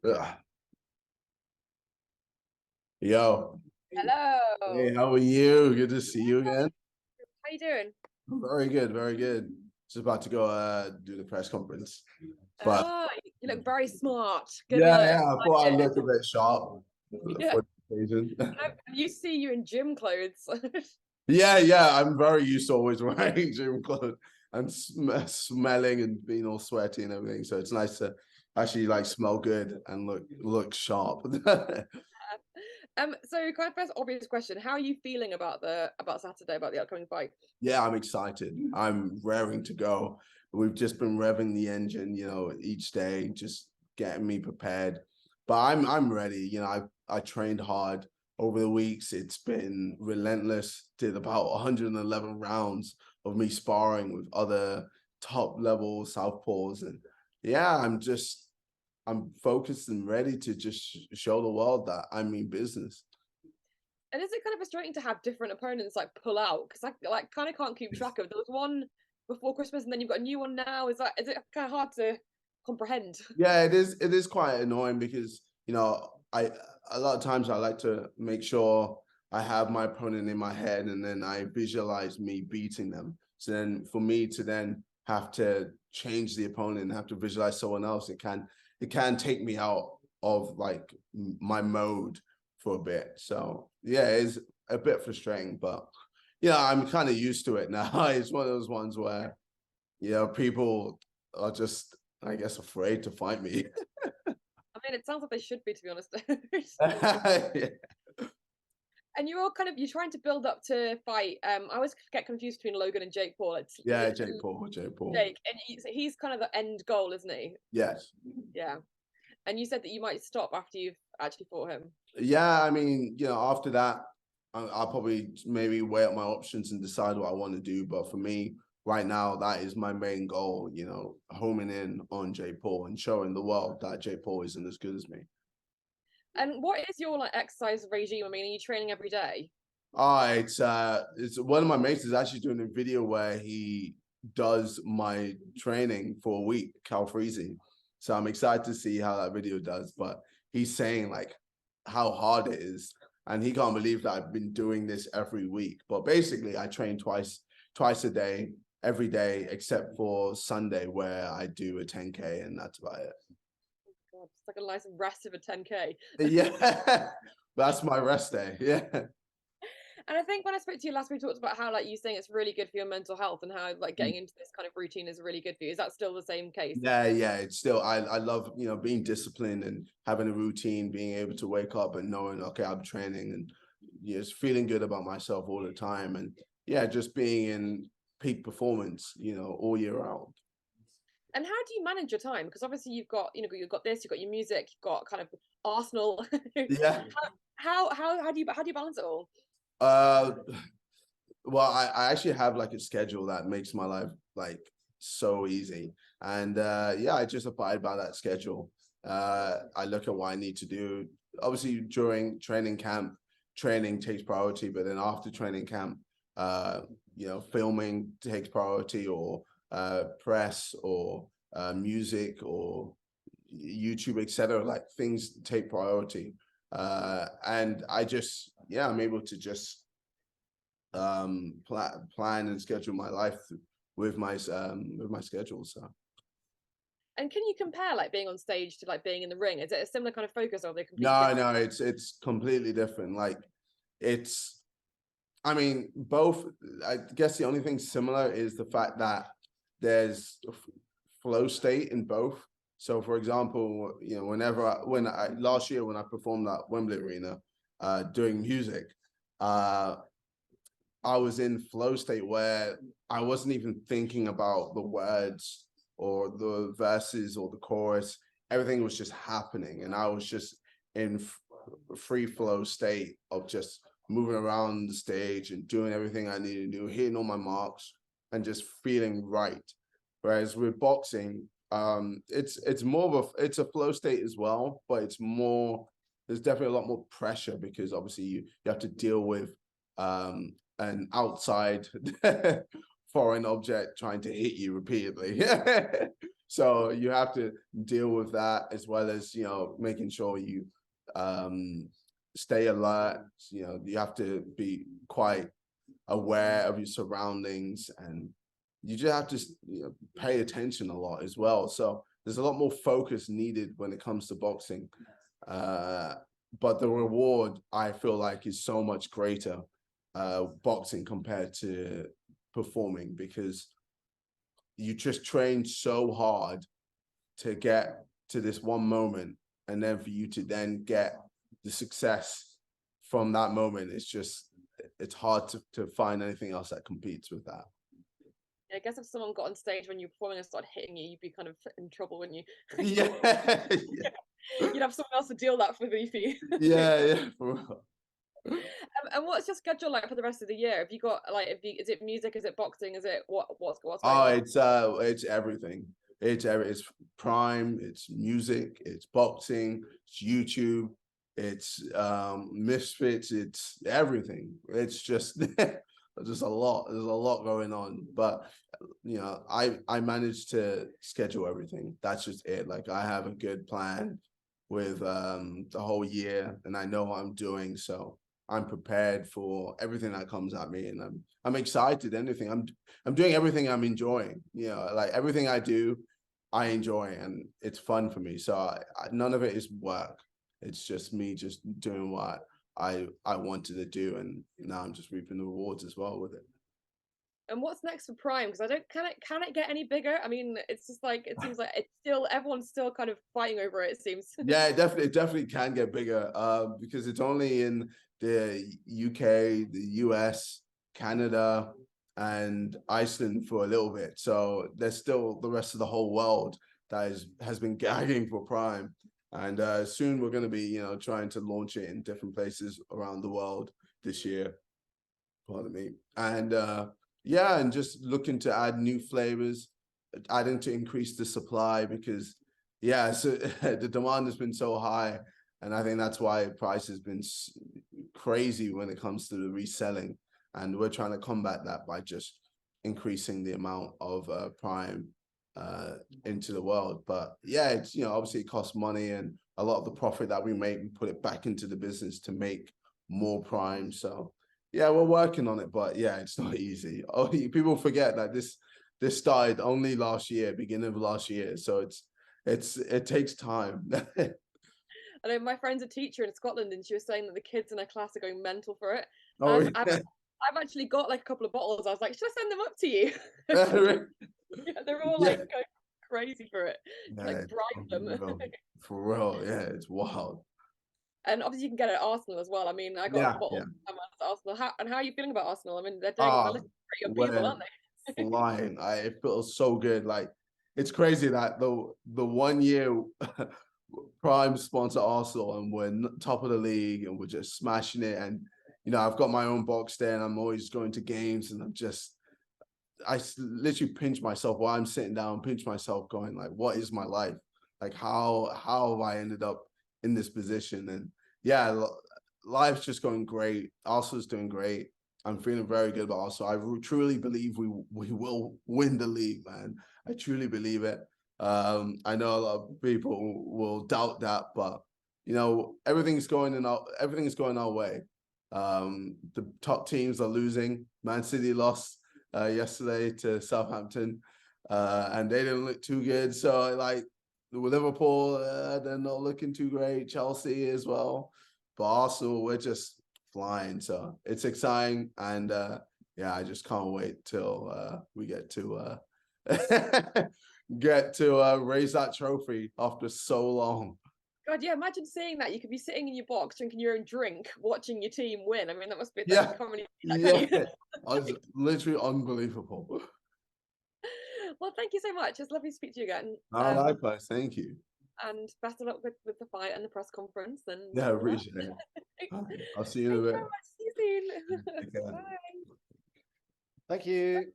Ugh. Yo, Hello. hey, how are you? Good to see you again. How you doing? Very good, very good. Just about to go do the press conference. But Oh, you look very smart. Good yeah, look. yeah, I Like thought I'd it. look a bit sharp Yeah. for the occasion. I'm used to see you in gym clothes. Yeah, yeah, I'm very used to always wearing gym clothes and smelling and being all sweaty and everything. So it's nice to actually like smell good and look sharp. So kind of first obvious question, how are you feeling about Saturday, about the upcoming fight? Yeah, I'm excited. I'm raring to go. We've just been revving the engine, each day, just getting me prepared. But I'm ready. I trained hard over the weeks. It's been relentless. Did about 111 rounds of me sparring with other top level southpaws, and yeah, I'm focused and ready to just show the world that I mean business. And is it kind of frustrating to have different opponents like pull out? Because I like kind of can't keep track of. There was one before Christmas and then you've got a new one now. Is it kind of hard to comprehend? Yeah, it is quite annoying because I a lot of times I like to make sure I have my opponent in my head and then I visualize me beating them. So then for me to then have to change the opponent and have to visualize someone else, it can take me out of like my mode for a bit. So yeah, it's a bit frustrating, but I'm kind of used to it now. It's one of those ones where people are just, I guess, afraid to fight me. I mean, it sounds like they should be, to be honest. Yeah, And you're trying to build up to fight. I always get confused between Logan and Jake Paul. yeah, Jake Paul, Jake Paul. Jake, and he's kind of the end goal, isn't he? Yes. Yeah. And you said that you might stop after you've actually fought him. Yeah, I mean, after that, I'll probably maybe weigh up my options and decide what I want to do. But for me, right now, that is my main goal, homing in on Jake Paul and showing the world that Jake Paul isn't as good as me. And what is your like exercise regime? I mean, are you training every day? It's one of my mates is actually doing a video where he does my training for a week, Cal Freezy. So I'm excited to see how that video does. But he's saying like how hard it is, and he can't believe that I've been doing this every week. But basically, I train twice a day, every day except for Sunday, where I do a 10K, and that's about it. God, it's like a nice rest of a 10K. Yeah, that's my rest day. Yeah. And I think when I spoke to you last, we talked about how like you saying it's really good for your mental health and how like getting into this kind of routine is really good for you. Is that still the same case? Yeah. It's still I love being disciplined and having a routine, being able to wake up and knowing okay I'm training and just feeling good about myself all the time and yeah just being in peak performance all year round. And how do you manage your time? Because obviously you've got this, you've got your music, you've got kind of Arsenal. Yeah. How do you balance it all? Uh, well, I actually have like a schedule that makes my life like so easy. And yeah, I just abide by that schedule. I look at what I need to do. Obviously, during training camp, training takes priority, but then after training camp, filming takes priority or press or music or YouTube, etc. Like things take priority. And I'm able to just plan and schedule my life with my schedule. So And can you compare like being on stage to like being in the ring? Is it a similar kind of focus or are they completely no, different? it's completely different. Like it's, I mean, both. I guess the only thing similar is the fact that there's flow state in both. So, for example, when I last year when I performed at Wembley Arena, doing music, I was in flow state where I wasn't even thinking about the words or the verses or the chorus. Everything was just happening, and I was just in free flow state of just moving around the stage and doing everything I needed to do, hitting all my marks, and just feeling right. Whereas with boxing, it's more of it's a flow state as well, but it's more. There's definitely a lot more pressure because obviously you have to deal with an outside foreign object trying to hit you repeatedly. So you have to deal with that, as well as, making sure you stay alert. You have to be quite aware of your surroundings, and you just have to pay attention a lot as well. So there's a lot more focus needed when it comes to boxing. But the reward, I feel like, is so much greater boxing compared to performing, because you just train so hard to get to this one moment, and then for you to then get the success from that moment, it's hard to find anything else that competes with that. I guess if someone got on stage when you're performing and started hitting you, you'd be kind of in trouble, wouldn't you? Yeah. You'd have someone else to deal that with you. Yeah, for real. And what's your schedule like for the rest of the year? Have you got like, is it music? Is it boxing? Is it what's going on? It's everything. It's Prime, it's music, it's boxing, it's YouTube, it's Misfits, it's everything. It's just just a lot. There's a lot going on. But I managed to schedule everything. That's just it. Like, I have a good plan with the whole year, and I know what I'm doing. So I'm prepared for everything that comes at me, and I'm excited. I'm doing everything I'm enjoying. Like, everything I do, I enjoy, and it's fun for me. So none of it is work. It's just me just doing what I wanted to do, and now I'm just reaping the rewards as well with it. And what's next for Prime? Because I don't can it get any bigger? I mean, it's just like, it seems like it's still, everyone's still kind of fighting over it seems. Yeah, it definitely can get bigger, because it's only in the UK, the US, Canada, and Iceland for a little bit. So there's still the rest of the whole world that has been gagging for Prime. And soon we're going to be, trying to launch it in different places around the world this year. Pardon me. And yeah, and just looking to add new flavors, adding to increase the supply, because yeah, so the demand has been so high, and I think that's why price has been crazy when it comes to the reselling. And we're trying to combat that by just increasing the amount of Prime into the world. But yeah, it's obviously it costs money, and a lot of the profit that we make, we put it back into the business to make more Prime. So yeah, we're working on it, but yeah, it's not easy. Oh, people forget that this started only last year, beginning of last year. So it takes time. I know my friend's a teacher in Scotland, and she was saying that the kids in her class are going mental for it. Oh, And yeah. I've actually got like a couple of bottles. I was like, should I send them up to you? Yeah, they're all like going crazy for it. Yeah, Like, bribe them. for real. Yeah, it's wild. And obviously you can get it at Arsenal as well. I mean, I got a bottle at Arsenal. How are you feeling about Arsenal? I mean, they're doing relatively great on people, aren't they? Flying. It feels so good. Like, it's crazy that the 1 year Prime sponsor Arsenal, and we're top of the league, and we're just smashing it. And I've got my own box there, and I'm always going to games, and I literally pinch myself while I'm sitting down, pinch myself, going like, what is my life? Like, how have I ended up in this position? And yeah, life's just going great. Arsenal's doing great. I'm feeling very good about Arsenal. I truly believe we will win the league, man. I truly believe it. I know a lot of people will doubt that, but everything's going our way. The top teams are losing. Man City lost yesterday to Southampton, and they didn't look too good. So like, Liverpool, they're not looking too great. Chelsea as well, but Arsenal, we're just flying. So it's exciting, and yeah, I just can't wait till we get to raise that trophy after so long. God, yeah, imagine seeing that. You could be sitting in your box, drinking your own drink, watching your team win. I mean, that must be, Yeah, can't really it's literally unbelievable. Well, thank you so much. It's lovely to speak to you again. Likewise, thank you. And best of luck with the fight and the press conference. And yeah, appreciate it. I'll see you in a bit. Thank you very much. See you soon. Bye. Thank you.